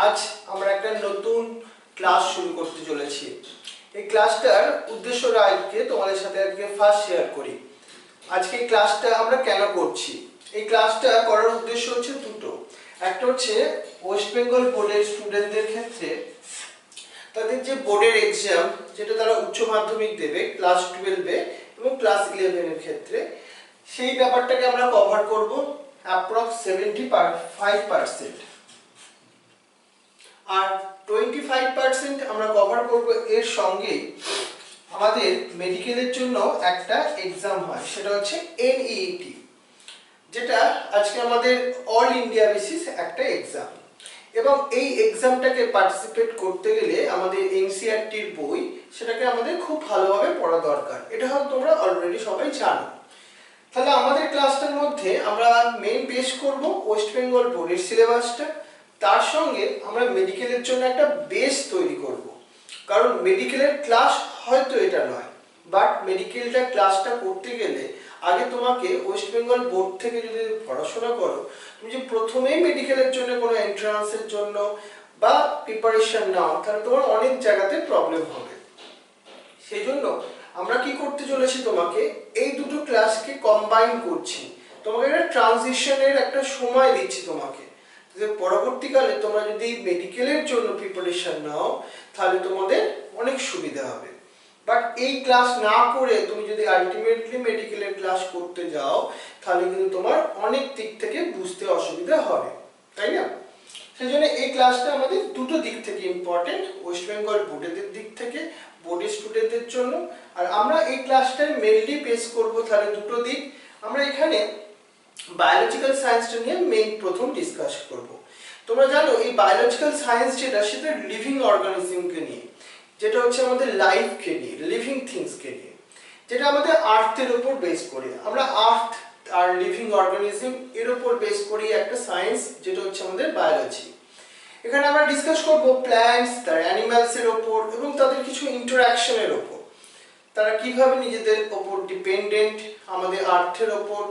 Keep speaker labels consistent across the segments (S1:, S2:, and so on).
S1: আজ আমরা একটা নতুন ক্লাস শুরু করতে চলেছি। এই ক্লাসটার উদ্দেশ্যটা আজকে তোমাদের সাথে আজকে ফার্স্ট শেয়ার করি। আজকে এই ক্লাসটা আমরা কেন করছি, এই ক্লাসটা করার উদ্দেশ্য হচ্ছে দুটো। একটা হচ্ছে ওয়েস্ট বেঙ্গল বোর্ডের স্টুডেন্টদের ক্ষেত্রে তাদের যে বোর্ডের এক্সাম, যেটা তারা উচ্চ মাধ্যমিক দেবে ক্লাস 12-এ এবং ক্লাস 11-এর ক্ষেত্রে, সেই ব্যাপারটাকে আমরা কভার করব অ্যাপ্রক্স 75%। আর 25% আমরা কভার করব এর সঙ্গে আমাদের মেডিকেলের জন্য একটা এক্সাম হয়, সেটা হচ্ছে NEET, যেটা আজকে আমাদের অল ইন্ডিয়া বেসিস একটা এক্সাম। এবং এই এক্সামটাকে পার্টিসিপেট করতে গেলে আমাদের NCERT-র বই সেটাকে আমাদের খুব ভালোভাবে পড়া দরকার। এটা হয়তো তোমরা অলরেডি সবাই জানো। তাহলে আমাদের ক্লাসটার মধ্যে আমরা মেইন বেস করব ওয়েস্ট বেঙ্গল বোর্ডের সিলেবাসটা, তার সঙ্গে আমরা মেডিকেলের জন্য একটা বেস তৈরি করব। কারণ মেডিকেলের ক্লাস হয়তো এটা নয়, বাট মেডিকেলটা ক্লাসটা করতে গেলে আগে তোমাকে ওয়েস্ট বেঙ্গল বোর্ড থেকে যদি পড়াশোনা করো, তুমি যে প্রথমেই মেডিকেলের জন্য কোনো এন্ট্রান্সের জন্য বা প্রিপারেশন নাও, তাহলে তোমার অনেক জায়গাতে প্রবলেম হবে। সেই জন্য আমরা কি করতে চলেছি, তোমাকে এই দুটো ক্লাসকে কম্বাইন করছি, তোমাকে একটা ট্রানজিশনের একটা সময় দিচ্ছি তোমাকে, যে পরবর্তীকালে তোমরা যদি মেডিকেলের জন্য প্রিপারেশন নাও তাহলে তোমাদের অনেক সুবিধা হবে। বাট এই ক্লাস না করে তুমি যদি আলটিমেটলি মেডিকেলের ক্লাস করতে যাও তাহলে কিন্তু তোমার অনেক দিক থেকে বুঝতে অসুবিধা হবে, তাই না? সেই জন্য এই ক্লাসটা আমাদের দুটো দিক থেকে ইম্পর্টেন্ট, ওয়েস্ট বেঙ্গল বোর্ডের দিক থেকে, বোর্ডের স্টুডেন্টদের জন্য। আর আমরা এই ক্লাসটায় মেইনলি পেশ করব তাহলে দুটো দিক। আমরা এখানে বায়োলজিক্যাল সায়েন্সটা নিয়ে মেইন প্রথম ডিসকাস করব। তোমরা জানো এই বায়োলজিক্যাল সায়েন্স যেটা, সেটা লিভিং অর্গানিজমকে নিয়ে, যেটা হচ্ছে আমাদের লাইফকে নিয়ে, লিভিং থিংসকে নিয়ে, যেটা আমাদের আর্থের উপর বেস করে। আমরা আর্থ আর লিভিং অর্গানিজম এর উপর বেস করি একটা সায়েন্স, যেটা হচ্ছে আমাদের বায়োলজি। এখানে আমরা ডিসকাস করব প্ল্যান্টস, তার অ্যানিমালসের ওপর এবং তাদের কিছু ইন্টারঅ্যাকশনের ওপর, তারা কিভাবে নিজেদের ওপর ডিপেন্ডেন্ট আমাদের আর্থের ওপর,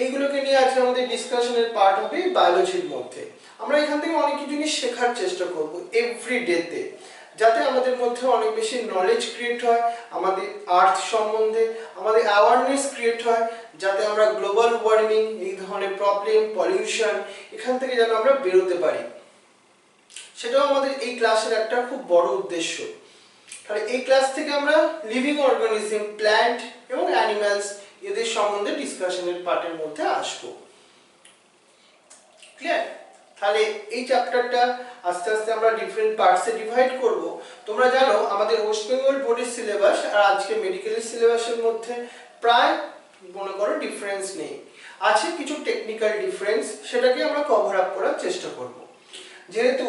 S1: এইগুলোকে নিয়ে আজকে আমাদের ডিসকাশনের পার্ট হবে বায়োলজির মধ্যে। আমরা এখান থেকে অনেক কিছু জিনিস শেখার চেষ্টা করব এভরিডেতে, যাতে আমাদের মধ্যে অনেক বেশি নলেজ ক্রিয়েট হয় আমাদের আর্থ সম্বন্ধে, আমাদের অ্যাওয়ারনেস ক্রিয়েট হয়, যাতে আমরা গ্লোবাল ওয়ার্মিং, এই ধরনের প্রবলেম, পলিউশন, এখান থেকে যেন আমরা বেরোতে পারি। সেটাও আমাদের এই ক্লাসের একটা খুব বড় উদ্দেশ্য। তাহলে এই ক্লাস থেকে আমরা লিভিং অর্গানিজম, প্ল্যান্ট এবং অ্যানিমালস, এদের সম্বন্ধে ডিসকাশনের পার্টের মধ্যে আসবো। ক্লিয়ার? তাহলে এই চ্যাপ্টারটা আস্তে আস্তে আমরা ডিফারেন্ট পার্টসে ডিভাইড করব। তোমরা জানো আমাদের ওয়েস্ট বেঙ্গল বোর্ডের সিলেবাস আর আজকে মেডিকেলের সিলেবাসের মধ্যে প্রায় মনে করো ডিফারেন্স নেই, আছে কিছু টেকনিক্যাল ডিফারেন্স, সেটাকে আমরা কভার আপ করার চেষ্টা করব। যেহেতু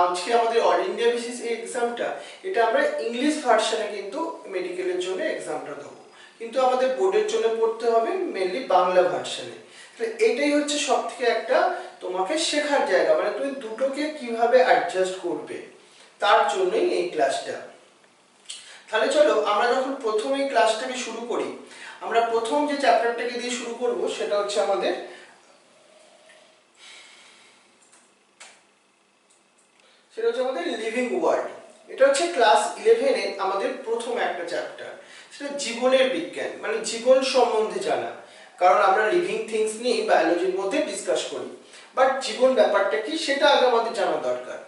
S1: আজকে আমাদের অল ইন্ডিয়া বেসিস এই এক্সামটা, এটা আমরা ইংলিশ ভার্সনে কিন্তু মেডিকেলের জন্য এক্সামটা দেবো, কিন্তু আমাদের বোর্ডের জন্য পড়তে হবে মেনলি বাংলা ভার্সনে। এটাই হচ্ছে সব থেকে একটা তোমাকে শেখার জায়গা, মানে তুমি দুটোকে কিভাবে অ্যাডজাস্ট করবে, তার জন্যই এই ক্লাসটা। তাহলে চলো আমরা যখন প্রথম এই ক্লাসটাকে শুরু করি, আমরা প্রথম যে চ্যাপ্টারটাকে দিয়ে শুরু করব সেটা হচ্ছে আমাদের লিভিং ওয়ার্ল্ড। এটা হচ্ছে ক্লাস 11-এ আমাদের প্রথম একটা চ্যাপ্টার, সেটা জীবনের বিজ্ঞান, মানে জীবন সম্বন্ধে জানা। কারণ আমরা লিভিং থিংস নিয়ে বায়োলজির মধ্যে ডিসকাস করি, বাট জীবন ব্যাপারটা কি সেটা আগে আমাদের জানা দরকার।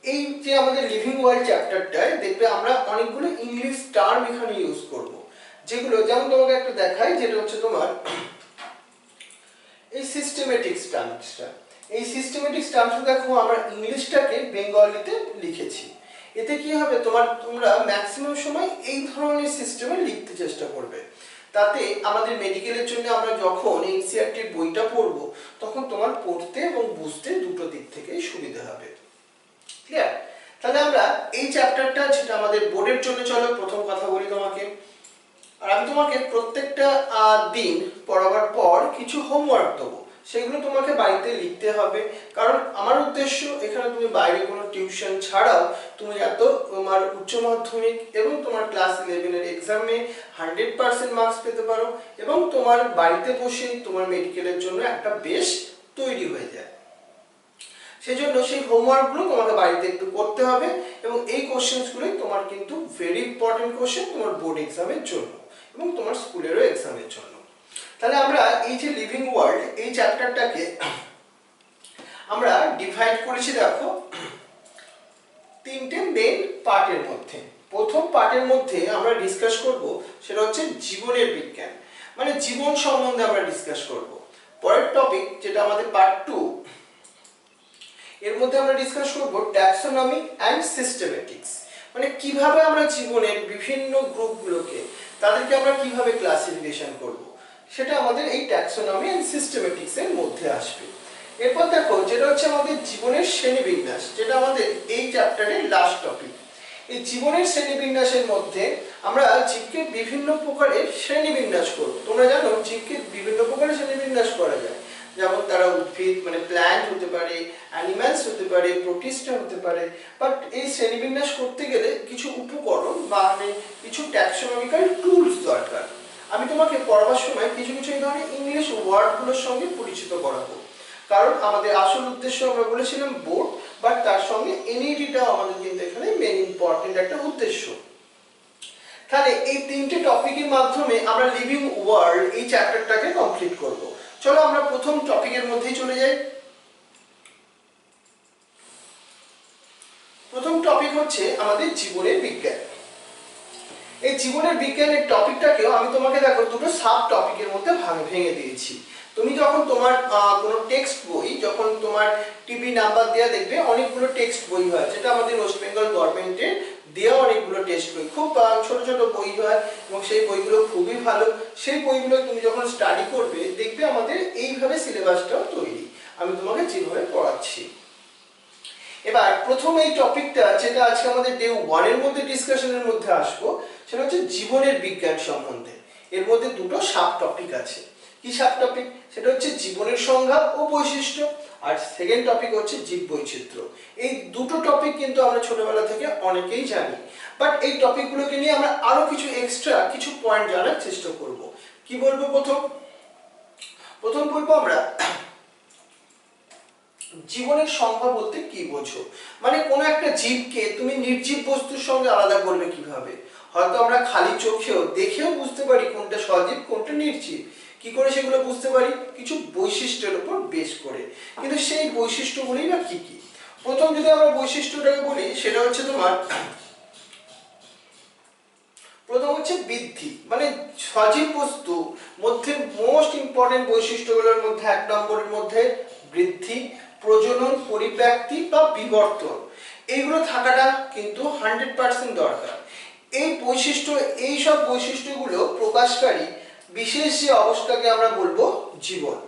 S1: এই যে আমাদের লিভিং ওয়ার্ল্ড চ্যাপ্টারটায় দেখবে আমরা অনেকগুলো ইংলিশ টার্ম এখানে ইউজ করব, যেগুলো যেমন তোমাকে একটা দেখাই, যেটা হচ্ছে তোমার এই সিস্টেমেটিক টার্মসটা। এই সিস্টেমেটিক টার্মসটা দেখো আমরা ইংলিশটাকে বেঙ্গলিতে লিখেছি। এতে কি হবে, তোমরা ম্যাক্সিমাম সময় এই ধরনের সিস্টেমে লিখতে চেষ্টা করবে, তাতে আমাদের মেডিকেলের জন্য আমরা যখন NCERT-র বইটা পড়বো তখন তোমার পড়তে এবং বুঝতে দুটো দিক থেকেই সুবিধা হবে। ক্লিয়ার? তাহলে আমরা এই চ্যাপ্টারটা, যেটা আমাদের বোর্ডের জন্য, চলো প্রথম কথা বলি তোমাকে। আর আমি তোমাকে প্রত্যেকটা দিন পড়াবার পর কিছু হোমওয়ার্ক দেবো, সেগুলো তোমাকে বাড়িতে লিখতে হবে। কারণ আমার উদ্দেশ্য এখানে তুমি বাইরে কোনো টিউশন ছাড়াও তুমি এত তোমার উচ্চ মাধ্যমিক এবং তোমার ক্লাস 11-এর এক্সামে 100% মার্কস পেতে পারো এবং তোমার বাড়িতে বসে তোমার মেডিকেলের জন্য একটা বেস তৈরি হয়ে যায়। সেজন্য সেই হোমওয়ার্কগুলো তোমাকে বাড়িতে একটু করতে হবে এবং এই কোশ্চেনগুলোই তোমার কিন্তু ভেরি ইম্পর্টেন্ট কোশ্চেন তোমার বোর্ড এক্সামের জন্য এবং তোমার স্কুলেরও এক্সামের জন্য। তাহলে আমরা এই যে লিভিং ওয়ার্ল্ড এই চ্যাপ্টারটাকে আমরা ডিভাইড করেছি দেখো তিনটে মেন পার্টের মধ্যে। প্রথম পার্টের মধ্যে আমরা ডিসকাস করব সেটা হচ্ছে জীবনের বিজ্ঞান, মানে জীবন সম্বন্ধে আমরা ডিসকাস করব। পরের টপিক যেটা আমাদের পার্ট 2, এর মধ্যে আমরা ডিসকাস করব ট্যাক্সোনমি অ্যান্ড সিস্টেমেটিক্স, মানে কিভাবে আমরা জীবনের বিভিন্ন গ্রুপগুলোকে তাদেরকে আমরা কিভাবে ক্লাসিফিকেশন করব, সেটা আমাদের এই ট্যাক্সোনমি অ্যান্ড সিস্টেমেটিক্স এর মধ্যে আসবে। এরপর দেখো যেটা হচ্ছে আমাদের জীবনের শ্রেণীবিন্যাস, যেটা আমাদের এই চ্যাপ্টারের লাস্ট টপিক। এই জীবনের শ্রেণীবিন্যাসের মধ্যে আমরা জীবকে বিভিন্ন প্রকারের শ্রেণীবিন্যাস করব। তোমরা জানো জীবকে বিভিন্ন প্রকারের শ্রেণীবিন্যাস করা যায়, যেমন তারা উদ্ভিদ মানে প্ল্যান্ট হতে পারে, অ্যানিমালস হতে পারে, প্রোটিস্টা হতে পারে। বাট এই শ্রেণীবিন্যাস করতে গেলে কিছু উপকরণ মানে কিছু ট্যাক্সোনমিক্যাল টুলস দরকার। আমি তোমাকে পড়াবার সময় কিছু কিছু এই ধরনের ইংলিশ ওয়ার্ডগুলোর সঙ্গে পরিচিত করাবো, কারণ আমাদের আসল উদ্দেশ্য আমরা বলেছিলাম বোর্ড, বাট তার সঙ্গে এনইডিটাও আমাদের কিন্তু এখানে মেন ইম্পর্টেন্ট একটা উদ্দেশ্য। তাহলে এই তিনটে টপিকের মাধ্যমে আমরা লিভিং ওয়ার্ল্ড এই চ্যাপ্টারটাকে কমপ্লিট করব। চলো আমরা প্রথম টপিকের মধ্যেই চলে যাই। প্রথম টপিক হচ্ছে আমাদের জীবনের বিজ্ঞান। এই জীবনের বিজ্ঞানের টপিকটাকেও আমি তোমাকে দেখো দুটো সাব টপিকের মধ্যে ভেঙে দিয়েছি। তুমি যখন তোমার কোনো টেক্সট বই, যখন তোমার টিভি নাম্বার দেওয়া দেখবে অনেকগুলো টেক্সট বই হয়, যেটা আমাদের ওয়েস্ট বেঙ্গল গভর্নমেন্টের দেওয়া অনেকগুলো টেক্সট বই, খুব ছোট ছোট বই হয় এবং সেই বইগুলো খুবই ভালো। সেই বইগুলো তুমি যখন স্টাডি করবে দেখবে আমাদের এইভাবে সিলেবাসটাও তৈরি, আমি তোমাকে যেভাবে পড়াচ্ছি। এবার প্রথম এই টপিকটা যেটা আজকে আমাদের ডে 1 এর মধ্যে ডিসকাশনের মধ্যে আসবো, সেটা হচ্ছে জীবনের বিজ্ঞান সম্বন্ধে। এর মধ্যে দুটো সাব টপিক আছে। কি সাব টপিক? সেটা হচ্ছে জীবনের সংজ্ঞা ও বৈশিষ্ট্য, আর সেকেন্ড টপিক হচ্ছে জীব বৈচিত্র্য। এই দুটো টপিক কিন্তু আমরা ছোটবেলা থেকে অনেকেই জানি, বাট এই টপিকগুলোকে নিয়ে আমরা আরো কিছু এক্সট্রা কিছু পয়েন্ট জানার চেষ্টা করব। কি বলবো? প্রথম বলবো আমরা জীবনের সংজ্ঞা বলতে কি বোঝো, মানে কোন একটা জীবকে তুমি নির্জীব বস্তুর সঙ্গে আলাদা করবে কিভাবে। হয়তো আমরা খালি চোখেও দেখেও বুঝতে পারি কোনটা সজীব কোনটা নির্জীব। কি করে সেগুলো বুঝতে পারি? কিছু বৈশিষ্ট্যের উপর বেশ করে। কিন্তু সেই বৈশিষ্ট্যগুলি বা কি কি? প্রথম যদি আমরা বৈশিষ্ট্যটাকে বলি, সেটা হচ্ছে তোমার প্রথম হচ্ছে বৃদ্ধি, মানে সজীব বস্তু মধ্যে মোস্ট ইম্পর্টেন্ট বৈশিষ্ট্যগুলোর মধ্যে 1 নম্বরের মধ্যে বৃদ্ধি, প্রজনন, পরিব্যক্তি বা বিবর্তন, এইগুলো থাকাটা কিন্তু 100% দরকার। এই বৈশিষ্ট্য, এই সব বৈশিষ্ট্যগুলো প্রকাশকারী বিশেষ যে অবস্থাকে আমরা বলবো জীবন।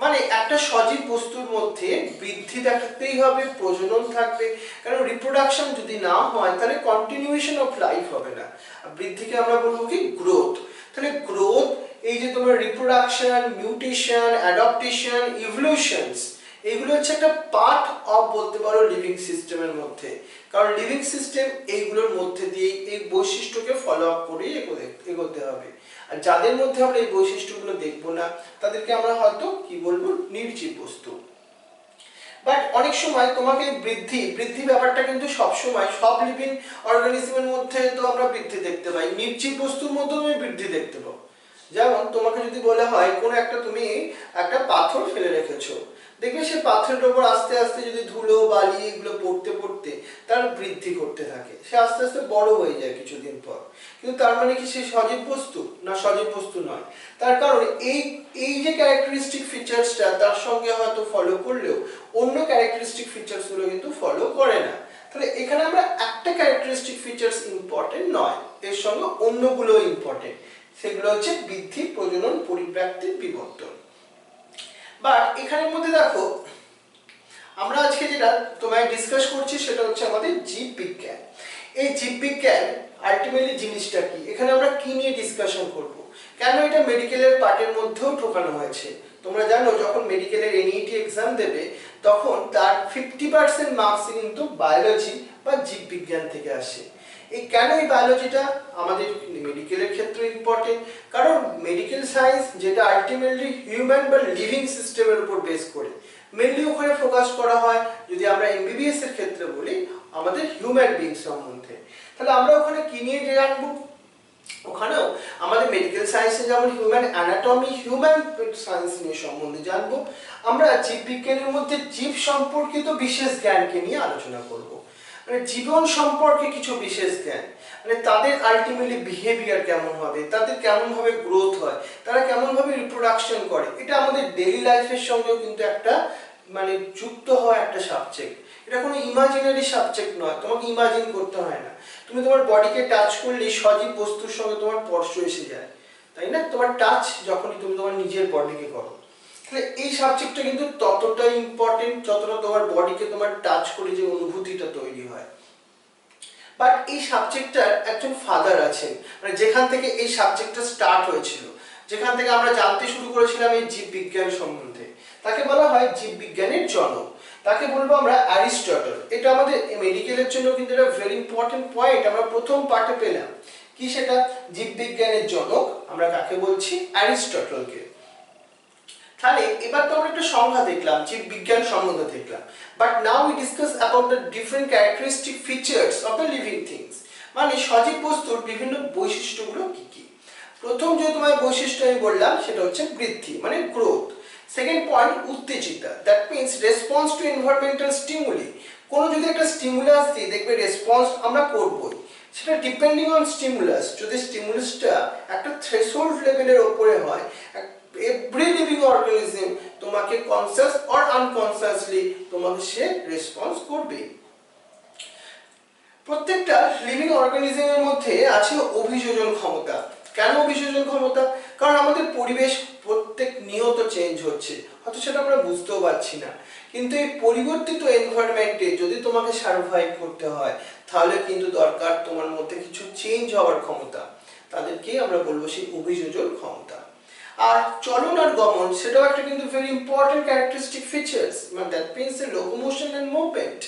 S1: মানে একটা সজীব বস্তুর মধ্যে বৃদ্ধি থাকতেই হবে, প্রজনন থাকবে, কারণ রিপ্রোডাকশন যদি না হয় তাহলে কন্টিনিউয়েশন অফ লাইফ হবে না। বৃদ্ধিকে আমরা বলবো কি? গ্রোথ। তাহলে গ্রোথ, এই যে তোমার রিপ্রোডাকশন, মিউটেশন, অ্যাডাপ্টেশন, ইভলিউশনস, এগুলো হচ্ছে একটা পার্ট অফ বলতে পারো লিভিং সিস্টেমের মধ্যে, কারণ লিভিং সিস্টেম এইগুলোর মধ্যে দিয়ে এই বৈশিষ্ট্যকে ফলো আপ করেই এগোতে হবে। আর যাদের মধ্যে আমরা এই বৈশিষ্ট্যগুলো দেখবো না তাদেরকে আমরা হয়তো কি বলবো? নির্জীব বস্তু। বাট অনেক সময় তোমাকে বৃদ্ধি ব্যাপারটা কিন্তু সব সময় সব লিভিং অর্গানিজমের মধ্যে তো আমরা বৃদ্ধি দেখতে পাই, নির্জীব বস্তুর মধ্যে তুমি বৃদ্ধি দেখতে পাও। যেমন তোমাকে যদি বলা হয় কোনো একটা তুমি একটা পাথর ফেলে রেখেছো, দেখবে সে পাথরের উপর আস্তে আস্তে যদি ধুলো বালি এগুলো পড়তে পড়তে তার বৃদ্ধি করতে থাকে, সে আস্তে আস্তে বড় হয়ে যায় কিছুদিন পর। কিন্তু তার মানে কি সে সজীব বস্তু? না, সজীব বস্তু নয়। তার কারণ এই যে ক্যারেক্টারিস্টিক ফিচার্সটা তার সঙ্গে হয়তো ফলো করলেও অন্য ক্যারেক্টারিস্টিক ফিচার্সগুলো কিন্তু ফলো করে না। তাহলে এখানে আমরা একটা ক্যারেক্টারিস্টিক ফিচার্স ইম্পর্টেন্ট নয়, এর সঙ্গে অন্যগুলো ইম্পর্টেন্ট। সেগুলো হচ্ছে বৃদ্ধি, প্রজনন, পরিব্যক্তি, বিবর্তন। বাট এখানের মধ্যে দেখো আমরা আজকে যেটা তোমায় ডিসকাস করছি সেটা হচ্ছে আমাদের জীব বিজ্ঞান। এই জীব বিজ্ঞান আলটিমেটলি জিনিসটা কি, এখানে আমরা কি নিয়ে ডিসকাশন করব, কেন এটা মেডিকেলের পার্টের মধ্যেও ঢোকানো হয়েছে। তোমরা জানো যখন মেডিকেলের এনইটি এক্সাম দেবে তখন তার 50% মার্কস কিন্তু বায়োলজি বা জীব বিজ্ঞান থেকে আসে। এই কেন এই বায়োলজিটা আমাদের মেডিকেলের ক্ষেত্রে ইম্পর্টেন্ট? কারণ মেডিকেল সায়েন্স যেটা আলটিমেটলি হিউম্যান বা লিভিং সিস্টেমের উপর বেস করে, মেনলি ওখানে ফোকাস করা হয় যদি আমরা এমবিবিএস এর ক্ষেত্রে বলি আমাদের হিউম্যান বিং সম্বন্ধে। তাহলে আমরা ওখানে কি নিয়ে জানবো? ওখানেও আমাদের মেডিকেল সায়েন্সে যেমন হিউম্যান অ্যানাটমি, হিউম্যান সায়েন্স নিয়ে সম্বন্ধে জানবো। আমরা জীববিজ্ঞানের মধ্যে জীব সম্পর্কিত বিশেষ জ্ঞানকে নিয়ে আলোচনা করব, মানে জীবন সম্পর্কে কিছু বিশেষ জ্ঞান, মানে তাদের আলটিমেটলি বিহেভিয়ার কেমন হবে, তাদের কেমন ভাবে গ্রোথ হয়, তারা কেমন ভাবে রিপ্রোডাকশন করে। এটা আমাদের ডেইলি লাইফের সঙ্গেও কিন্তু একটা মানে যুক্ত হওয়া একটা সাবজেক্ট। এটা কোনো ইমাজিনারি সাবজেক্ট নয়, তোমাকে ইমাজিন করতে হয় না। তুমি তোমার বডিকে টাচ করলে সজীব বস্তুর সঙ্গে তোমার স্পর্শ এসে যায়, তাই না? তোমার টাচ যখনই তুমি তোমার নিজের বডিকে করো, তাহলে এই সাবজেক্টটা কিন্তু ততটাই ইম্পর্টেন্ট যতটা তোমার বডিকে তোমার টাচ করে যে অনুভূতিটা তৈরি হয়। বাট এই সাবজেক্টটার একজন ফাদার আছেন, মানে যেখান থেকে এই সাবজেক্টটা স্টার্ট হয়েছিল, যেখান থেকে আমরা জানতে শুরু করেছিলাম এই জীববিজ্ঞান সম্বন্ধে, তাকে বলা হয় জীববিজ্ঞানের জনক। তাকে বলবো আমরা অ্যারিস্টটল। এটা আমাদের মেডিকেলের জন্য কিন্তু একটা ভেরি ইম্পর্টেন্ট পয়েন্ট আমরা প্রথম পার্টে পেলাম। কি সেটা? জীববিজ্ঞানের জনক আমরা কাকে বলছি? অ্যারিস্টটলকে। তাহলে এবার তো আমরা একটা সংজ্ঞা দেখলাম, জীববিজ্ঞান সম্বন্ধে দেখলাম, but now we discuss about the different characteristic features of the living things, মানে সজীব বস্তুর বিভিন্ন বৈশিষ্ট্যগুলো কি কি। প্রথম যে তোমার বৈশিষ্ট্য আমি বললাম সেটা হচ্ছে বৃদ্ধি, মানে গ্রোথ। সেকেন্ড পয়েন্ট উত্তেজিতা, that means response to environmental stimuli. কোনো যদি একটা স্টিমুলাস দিই দেখবে রেসপন্স আমরা করবই, সেটা ডিপেন্ডিং অন স্টিমুলাস। যদি স্টিমুলাসটা একটা থ্রেশহোল্ড লেভেলের উপরে হয়, এভরি লিভিং অর্গানিজম তোমাকে কনসিয়াস অর আনকনসিয়াসলি তোমাকে সে রেসপন্স করবে। প্রত্যেকটা লিভিং অর্গানিজমের মধ্যে আছে অভিযোজন ক্ষমতা। কেন অভিযোজন ক্ষমতা? কারণ আমাদের পরিবেশ প্রত্যেক নিয়ত চেঞ্জ হচ্ছে, হয়তো সেটা আমরা বুঝতেও পারছি না, কিন্তু এই পরিবর্তিত এনভায়রনমেন্টে যদি তোমাকে সার্ভাইভ করতে হয় তাহলে কিন্তু দরকার তোমার মধ্যে কিছু চেঞ্জ হওয়ার ক্ষমতা, তাদেরকেই আমরা বলবো সেই অভিযোজন ক্ষমতা। আর চলন আর গমন সেটাও একটা কিন্তু ভেরি ইম্পর্টেন্ট ক্যারেক্টারিস্টিক ফিচার্স, মানে that means the locomotion and movement.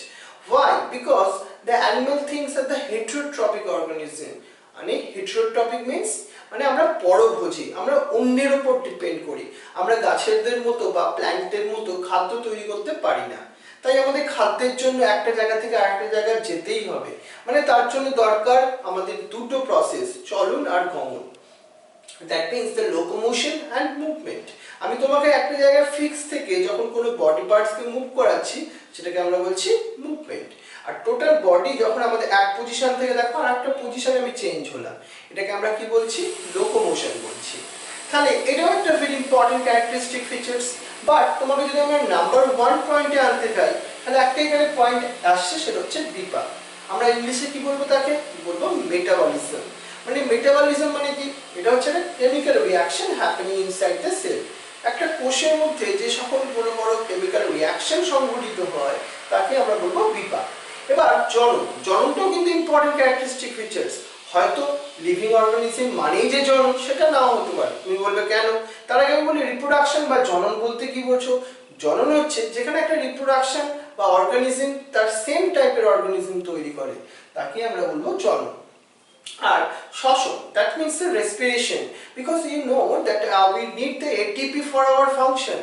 S1: Why? Because the animal things are the heterotrophic organism. মানে heterotrophic means মানে আমরা পরভোজী, আমরা অন্যের উপর ডিপেন্ড করি। আমরা গাছেদের মতো বা প্ল্যান্টের মতো খাদ্য তৈরি করতে পারি না, তাই আমাদের খাদ্যের জন্য একটা জায়গা থেকে আরেকটা জায়গায় যেতেই হবে। মানে তার জন্য দরকার আমাদের দুটো প্রসেস, চলন আর গমন। That means the locomotion and movement. আমি তোমাকে একটা জায়গায় ফিক্স থেকে যখন কোনো বডি পার্টসকে মুভ করাচ্ছি সেটাকে আমরা বলছি মুভমেন্ট। আর টোটাল বডি যখন আমাদের এক পজিশন থেকে দেখো আর একটা পজিশনে আমি চেঞ্জ হলাম, এটাকে আমরা কি বলছি? লোকোমোশন বলছি। তাহলে এটাও একটা very important characteristic features. But তোমাকে যদি আমরা নাম্বার 1 পয়েন্টে আনতে চাই তাহলে একটা এখানে পয়েন্ট আসছে, সেটা হচ্ছে বিপাক। আমরা ইংলিশে কি বলবো? তাকে বলবো মেটাবলিজম। মানে মেটাবলিজম মানে কি? এটা হচ্ছে একটা chemical reaction happening inside the cell. একটা কোষের মধ্যে যে সকল বড় বড় কেমিক্যাল রিঅ্যাকশন সংঘটিত হয় তাকে আমরা বলবো বিপাক। এবার জনন, জননটাও কিন্তু ইম্পর্টেন্ট ক্যারেক্টারিস্টিক ফিচার্স। হয়তো লিভিং অর্গানিজম মানেই যে জনন সেটা নাও হতে পারে। তুমি বলবে কেন? তার আগে আমি বলি রিপ্রোডাকশন বা জনন বলতে কি বোঝো? জনন হচ্ছে যেখানে একটা রিপ্রোডাকশন বা অর্গানিজম তার সেম টাইপের অর্গানিজম তৈরি করে, তাকে আমরা বলবো জনন। আর শ্বসন, that means the respiration, because you know that we need the ATP for our function.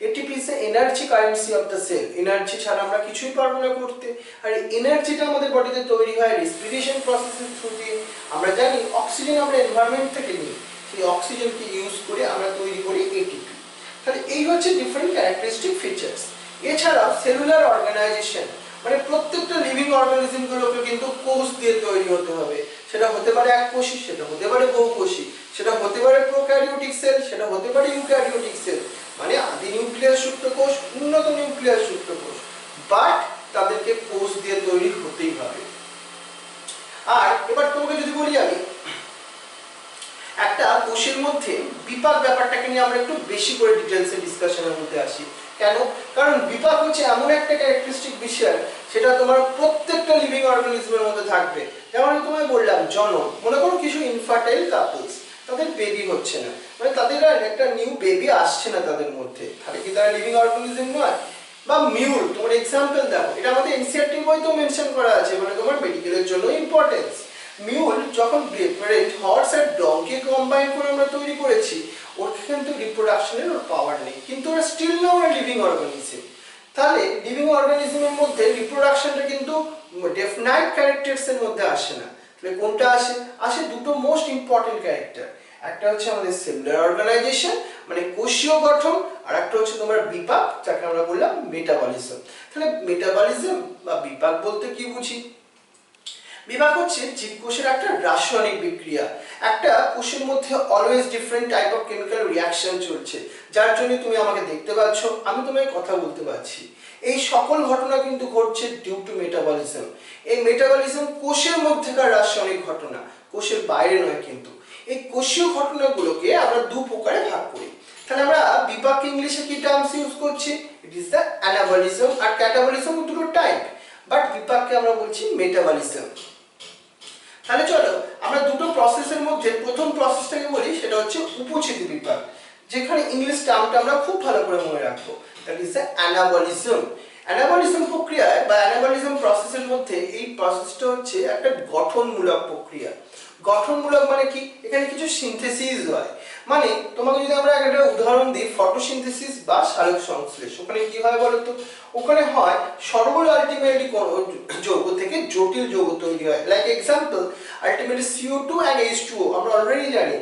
S1: ATP is the energy currency of the cell. Energy ছাড়া আমরা কিছুই পারবো না করতে। আর এই এনার্জিটা আমাদের বডিতে তৈরি হয় রেসপিরেশন প্রসেসের থ্রু দিয়ে। আমরা জানি অক্সিজেন আমরা এনভায়রনমেন্ট থেকে নিই, সেই অক্সিজেনকে ইউজ করে আমরা তৈরি করি ATP। তাহলে এই হচ্ছে ডিফারেন্ট ক্যারেক্টারিস্টিক ফিচার্স। এছাড়াও সেলুলার অর্গানাইজেশন, মানে প্রত্যেকটা লিভিং অর্গানিজমগুলোকে কিন্তু কোষ দিয়ে তৈরি হতে হবে। সেটা হতে পারে এককোষী, সেটা হতে পারে বহুকোষী, সেটা হতে পারে প্রোক্যারিওটিক সেল, সেটা হতে পারে ইউক্যারিওটিক সেল, মানে আদি নিউক্লিয়াস যুক্ত কোষ, উন্নত নিউক্লিয়াস যুক্ত কোষ, বাট তাদেরকে কোষ দিয়ে তৈরি হতেই হবে। আর এবার তোমাকে যদি বলি আমি একটা কোষের মধ্যে বিপাক ব্যাপারটাকে নিয়ে আমরা একটু বেশি করে ডিটেইলসে ডিসকাশনের মধ্যে আসি। কেন? কারণ বিপাক হচ্ছে এমন একটা ক্যারেক্টারিস্টিক বিষয়, সেটা তোমার প্রত্যেকটা লিভিং অর্গানিজমের মধ্যে থাকবে। যেমন আমি তোমায় বললাম জনন, মনে করো কিছু ইনফার্টাইল কাপলস, তাদের বেবি হচ্ছে না, মানে তাদের একটা নিউ বেবি আসছে না তাদের মধ্যে, তাহলে কি তারা লিভিং অর্গানিজম নয়? বা মিউল, তোমার এক্সাম্পল দেখো, এটা আমাদের এনসিইআরটি বইতেও মেনশন করা আছে, মানে তোমার মেডিকেলের জন্য ইম্পর্টেন্স। মিউল যখন হর্স আর ডঙ্কি কম্বাইন করে আমরা তৈরি করেছি, ওর কিন্তু রিপ্রোডাকশনের ওর পাওয়ার নেই, কিন্তু ওরা স্টিল না ওরা লিভিং অর্গানিজম। তাহলে লিভিং অর্গানিজমের মধ্যে রিপ্রোডাকশনটা কিন্তু ডেফিনাইট ক্যারেক্টারসের মধ্যে আসে না। তাহলে কোনটা আসে? আসে দুটো মোস্ট ইম্পর্টেন্ট ক্যারেক্টার, একটা হচ্ছে আমাদের সেলুলার অর্গানাইজেশন মানে কোষীয় গঠন, আর একটা হচ্ছে তোমার বিপাক যাকে আমরা বললাম মেটাবলিজম। তাহলে মেটাবলিজম বা বিপাক বলতে কি বুঝি? বিপাক হচ্ছে জীবকোষের একটা রাসায়নিক বিক্রিয়া, একটা কোষের মধ্যে always different type of chemical reaction চলছে, যার জন্য তুমি আমাকে দেখতে পাচ্ছ, আমি তোমায় কথা বলতে পারছি। এই সকল ঘটনা কিন্তু ঘটছে ডিউ টু মেটাবলিজম। এই মেটাবলিজম কোষের মধ্যেকার রাসায়নিক ঘটনা, কোষের বাইরে নয়। কিন্তু এই কোষীয় ঘটনাগুলোকে আমরা দু প্রকারে ভাগ করি। তাহলে আমরা বিপাক ইংলিশে কি টার্মস ইউজ করছি? ইট ইজ দ্য অ্যানাবলিজম আর ক্যাটাবলিজম, দুটো টাইপ, বাট বিপাককে আমরা বলছি মেটাবলিজম। তাহলে চলো আমরা দুটো প্রসেসের মধ্যে প্রথম প্রসেসটাকে বলি, সেটা হচ্ছে উপচিতি বিপাক, যেখানে ইংলিশ টার্মটা আমরা খুব ভালো করে মনে রাখবো, that is the anabolism. Anabolism প্রক্রিয়ায় বা অ্যানাবলিজম প্রসেসের মধ্যে এই প্রসেসটা হচ্ছে একটা গঠনমূলক প্রক্রিয়া। গঠনমূলক মানে কি? এখানে কিছু সিনথেসিস হয়। মানে তোমাকে যদি আমরা একটা উদাহরণ দিই, ফটোসিনথেসিস বা সালোক সংশ্লেষ, ওখানে কি হয় বলো তো? ওখানে হয় সরল আলটিমেটলি যৌগ থেকে জটিল যৌগ তৈরি হয়। Like example, ultimately CO2 and H2O আমরা অলরেডি জানি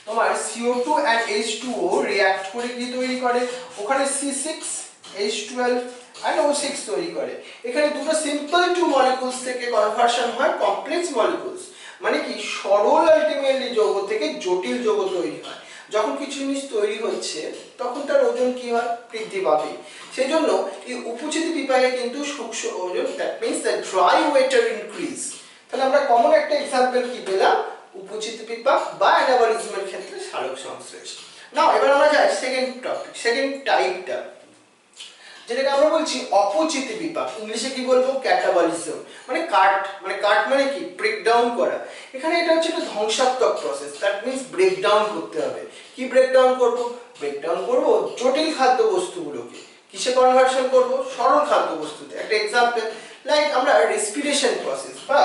S1: তোমার CO2 and H2O রিঅ্যাক্ট করে কি তৈরি করে? ওখানে C6H12 and O6 তৈরি করে। এখানে দুটো সিম্পল টু মলিকুলস থেকে কনভার্সন হয় কমপ্লেক্স মলিকুলস, মানে কি সরল আলটিমেটলি যৌগ থেকে জটিল যৌগ তৈরি হয়। যখন কিছু জিনিস তৈরি হচ্ছে তখন তার ওজন কি হয়? বৃদ্ধি পাবে। সেই জন্য এই উপচিতি বিপাকে কিন্তু সূক্ষ্ম ওজন, that means the dry waiter increase. তাহলে আমরা কমন একটা এক্সাম্পল কি পেলাম? উপচিতি বিপাক বা অ্যানাবলিজমের ক্ষেত্রে সালোক সংশ্লেষ। নাও এবার আমরা যাই সেকেন্ড টপিক, সেকেন্ড টাইপটা, যেটাকে আমরা বলছি অপচিতি বিপাক। ইংলিশে কি বলবো? ক্যাটাবলিজম। মানে কাট মানে কি? ব্রেকডাউন করা। এখানে এটা হচ্ছে একটা ধ্বংসাত্মক প্রসেস, দ্যাট মিন্স ব্রেকডাউন করতে হবে। কি ব্রেকডাউন করব? ব্রেকডাউন করব জটিল খাদ্য বস্তুগুলোকে। কিসে কনভার্সন করব? সরল খাদ্য বস্তুতে। একটা এক্সাম্পল, লাইক আমরা রেসপিরেশন প্রসেস বা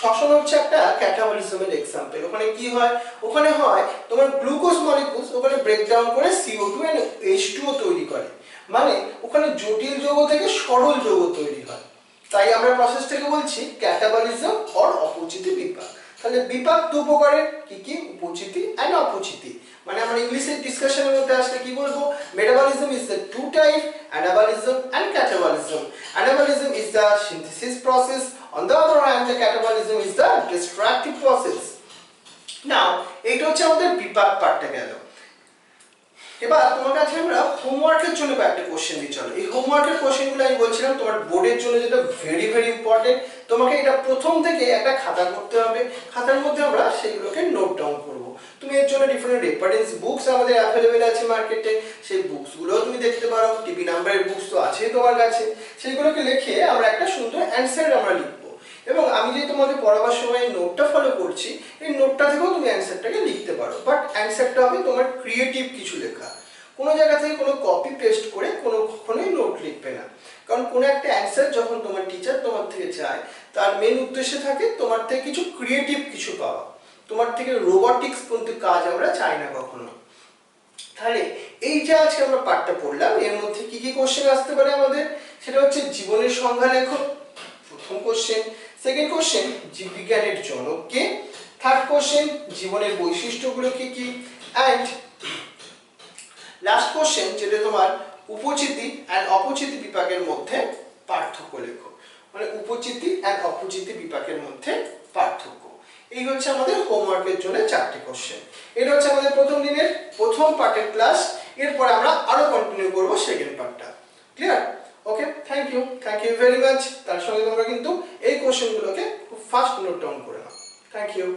S1: শ্বসন হচ্ছে একটা ক্যাটাবলিজমের এক্সাম্পল। ওখানে কি হয়? ওখানে হয় তোমার গ্লুকোজ মলিকুলস ওখানে ব্রেকডাউন করে CO2 and H2O তৈরি করে। মানে ওখানে জটিল যৌগ থেকে সরল যৌগ তৈরি হয়। তাই আমরা প্রসেসটাকে বলছি ক্যাটাবলিজম অর অপচিতি বিপাক। তাহলে বিপাক দু প্রকারের, কি কি? উপচিতি এন্ড অপচিতি। মানে আমরা ইংলিশের ডিসকাশনের মধ্যে আসলে কি বলবো? Metabolism is the two type, anabolism and catabolism. Anabolism is the synthesis process, on the other hand the catabolism is the destructive process. Now এইটা হচ্ছে আমাদের বিপাক পার্টটা গেল। এবার তোমার কাছে আমরা হোমওয়ার্কের জন্য একটা কোশ্চেন দিই। চলো এই হোমওয়ার্কের কোশ্চেনগুলো আমি বলছিলাম তোমার বোর্ডের জন্য যেটা ভেরি ভেরি ইম্পর্টেন্ট, তোমাকে এটা প্রথম থেকে একটা খাতা করতে হবে। খাতার মধ্যে আমরা সেগুলোকে নোট ডাউন করব। তুমি এর জন্য ডিফারেন্ট রেফারেন্স বুকস আমাদের অ্যাভেলেবেল আছে মার্কেটে, সেই বুকসগুলোও তুমি দেখতে পারো। টিভি নাম্বারের বুকস তো আছেই তোমার কাছে। সেইগুলোকে লিখে আমরা একটা সুন্দর অ্যান্সার আমরা লিখবো। এবং আমি যে তোমাকে পড়াবার সময় নোটটা ফলো করছি, এই নোটটা থেকেও তুমি অ্যান্সারটাকে লিখতে পারো, বাট অ্যান্সারটা হবে তোমার ক্রিয়েটিভ কিছু লেখা। কোনো জায়গা থেকে কোনো কপি পেস্ট করে কখনোই নোট লিখবে না। কারণ কোনো একটা অ্যান্সার যখন তোমার টিচার তোমার থেকে চায়, তার মেন উদ্দেশ্য থাকে তোমার থেকে কিছু ক্রিয়েটিভ কিছু পাওয়া। তোমার থেকে রোবটিক্স কিন্তু কাজ আমরা চাই না কখনো। তাহলে এই যে আজকে আমরা পাঠটা পড়লাম, এর মধ্যে কি কি কোশ্চেন আসতে পারে আমাদের? সেটা হচ্ছে জীবনের সংজ্ঞা লেখো, প্রথম কোশ্চেন। সেকেন্ড কোশ্চেন, জীববিজ্ঞানের জনক কে? থার্ড কোশ্চেন, জীবনের বৈশিষ্ট্যগুলো কি কি? অ্যান্ড লাস্ট কোশ্চেন, যেটা তোমার উপচিতি অ্যান্ড অপচিতি বিপাকের মধ্যে পার্থক্য লেখো। মানে উপচিতি অ্যান্ড অপচিতি বিপাকের মধ্যে পার্থক্য। এই হচ্ছে আমাদের হোমওয়ার্কের জন্য 4টে কোশ্চেন। এটা হচ্ছে আমাদের প্রথম দিনের প্রথম পার্টের ক্লাস। এরপর আমরা আরো কন্টিনিউ করবো সেকেন্ড পার্টটা। Clear? Okay, thank you very much. তার সঙ্গে তোমরা কিন্তু এই কোশ্চেনগুলোকে খুব ফাস্ট নোট ডাউন করে নাও। Thank you.